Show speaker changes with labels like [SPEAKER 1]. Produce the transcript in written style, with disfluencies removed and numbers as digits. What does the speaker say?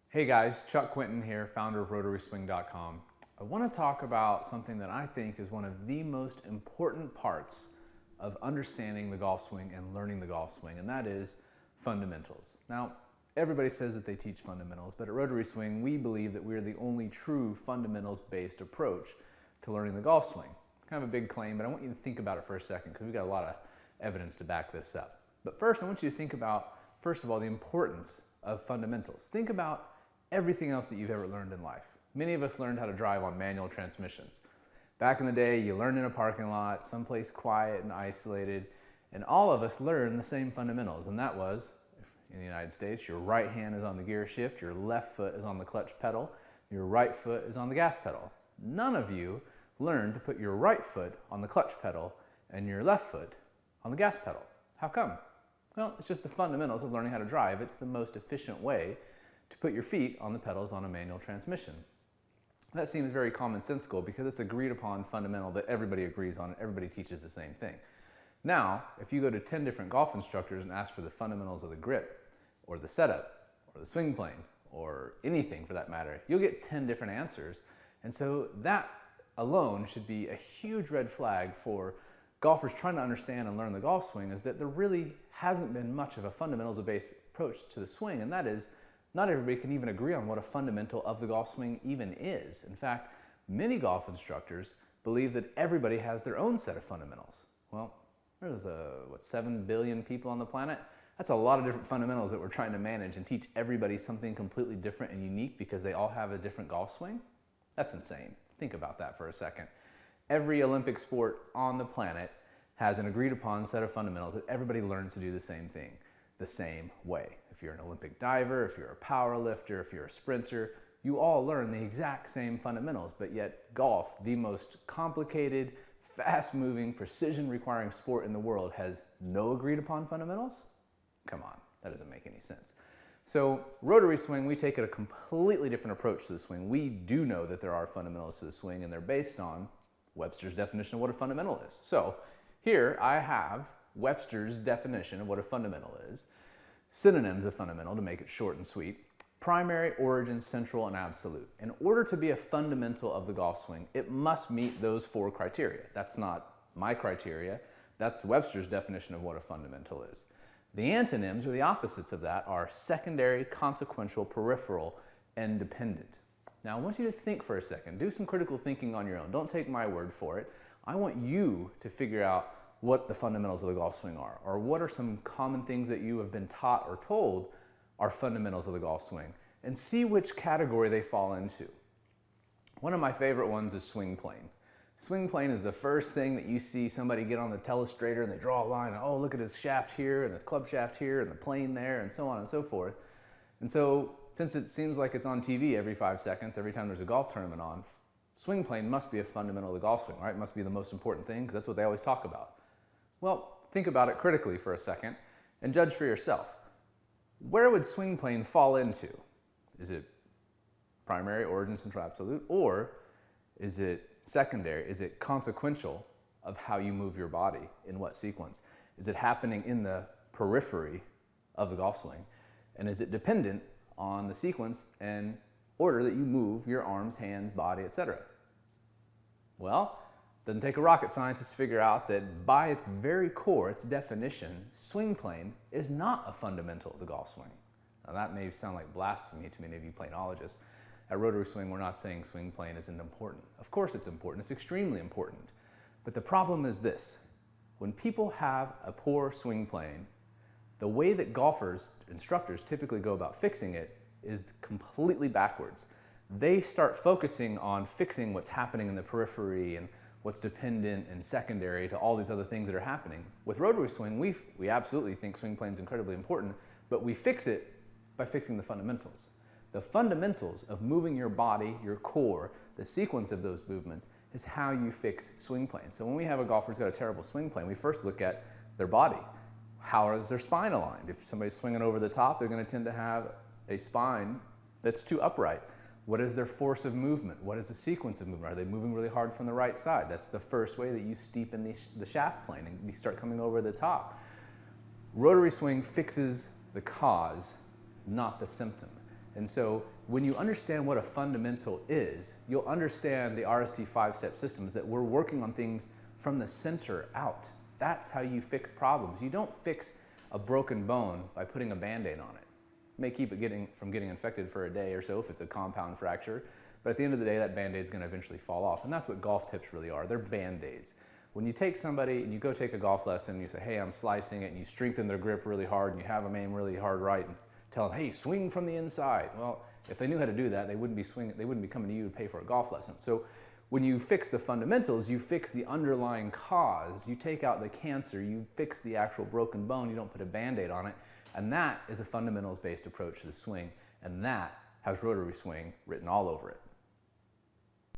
[SPEAKER 1] Hey guys, Chuck Quinton here, founder of RotarySwing.com. I want to talk about something that I think is one of the most important parts of understanding the golf swing and learning the golf swing, and that is fundamentals. Now, everybody says that they teach fundamentals, but at Rotary Swing, we believe that we're the only true fundamentals-based approach to learning the golf swing. It's kind of a big claim, but I want you to think about it for a second because we've got a lot of evidence to back this up. But first, I want you to think about, first of all, the importance of fundamentals. Think about everything else that you've ever learned in life. Many of us learned how to drive on manual transmissions. Back in the day, you learned in a parking lot, someplace quiet and isolated, and all of us learned the same fundamentals, and that was, in the United States, your right hand is on the gear shift, your left foot is on the clutch pedal, your right foot is on the gas pedal. None of you learned to put your right foot on the clutch pedal and your left foot on the gas pedal. How come? Well, it's just the fundamentals of learning how to drive. It's the most efficient way to put your feet on the pedals on a manual transmission. That seems very commonsensical because it's agreed upon fundamental that everybody agrees on, everybody teaches the same thing. Now, if you go to 10 different golf instructors and ask for the fundamentals of the grip, or the setup, or the swing plane, or anything for that matter, you'll get 10 different answers. And so that alone should be a huge red flag for golfers trying to understand and learn the golf swing, is that there really hasn't been much of a fundamentals-based approach to the swing, and that is, not everybody can even agree on what a fundamental of the golf swing even is. In fact, many golf instructors believe that everybody has their own set of fundamentals. Well, there's 7 billion people on the planet? That's a lot of different fundamentals that we're trying to manage and teach everybody something completely different and unique because they all have a different golf swing? That's insane. Think about that for a second. Every Olympic sport on the planet has an agreed upon set of fundamentals that everybody learns to do the same thing, the same way. If you're an Olympic diver, if you're a power lifter, if you're a sprinter, you all learn the exact same fundamentals, but yet golf, the most complicated, fast-moving, precision-requiring sport in the world, has no agreed upon fundamentals? Come on, that doesn't make any sense. So Rotary Swing, we take a completely different approach to the swing. We do know that there are fundamentals to the swing, and they're based on Webster's definition of what a fundamental is. So here I have Webster's definition of what a fundamental is, synonyms of fundamental to make it short and sweet: primary, origin, central, and absolute. In order to be a fundamental of the golf swing, it must meet those 4 criteria. That's not my criteria, that's Webster's definition of what a fundamental is. The antonyms, or the opposites of that, are secondary, consequential, peripheral, and dependent. Now I want you to think for a second, do some critical thinking on your own. Don't take my word for it. I want you to figure out what the fundamentals of the golf swing are, or what are some common things that you have been taught or told are fundamentals of the golf swing, and see which category they fall into. One of my favorite ones is swing plane. Swing plane is the first thing that you see somebody get on the telestrator and they draw a line, and oh, look at his shaft here and his club shaft here and the plane there and so on and so forth. And so since it seems like it's on TV every 5 seconds, every time there's a golf tournament on, swing plane must be a fundamental of the golf swing, right? It must be the most important thing because that's what they always talk about. Well, think about it critically for a second and judge for yourself. Where would swing plane fall into? Is it primary, origin, central, absolute? Or is it secondary? Is it consequential of how you move your body in what sequence? Is it happening in the periphery of the golf swing? And is it dependent on the sequence and order that you move your arms, hands, body, etc.? Well, doesn't take a rocket scientist to figure out that by its very core, its definition, swing plane is not a fundamental of the golf swing. Now that may sound like blasphemy to many of you planologists. At Rotary Swing, we're not saying swing plane isn't important. Of course it's important, it's extremely important. But the problem is this: when people have a poor swing plane, the way that golfers, instructors typically go about fixing it is completely backwards. They start focusing on fixing what's happening in the periphery and what's dependent and secondary to all these other things that are happening. With Rotary Swing, we absolutely think swing plane is incredibly important, but we fix it by fixing the fundamentals. The fundamentals of moving your body, your core, the sequence of those movements is how you fix swing plane. So when we have a golfer who's got a terrible swing plane, we first look at their body. How is their spine aligned? If somebody's swinging over the top, they're going to tend to have a spine that's too upright. What is their force of movement? What is the sequence of movement? Are they moving really hard from the right side? That's the first way that you steepen the shaft plane and you start coming over the top. Rotary swing fixes the cause, not the symptom. And so when you understand what a fundamental is, you'll understand the RST 5-step systems that we're working on things from the center out. That's how you fix problems. You don't fix a broken bone by putting a Band-Aid on it. It may keep it from getting infected for a day or so if it's a compound fracture, but at the end of the day, that Band-Aid's gonna eventually fall off. And that's what golf tips really are. They're Band-Aids. When you take somebody and you go take a golf lesson and you say, hey, I'm slicing it, and you strengthen their grip really hard and you have them aim really hard right and tell them, hey, swing from the inside. Well, if they knew how to do that, they wouldn't be coming to you to pay for a golf lesson. So when you fix the fundamentals, you fix the underlying cause. You take out the cancer, you fix the actual broken bone, you don't put a Band-Aid on it. And that is a fundamentals-based approach to the swing, and that has Rotary Swing written all over it.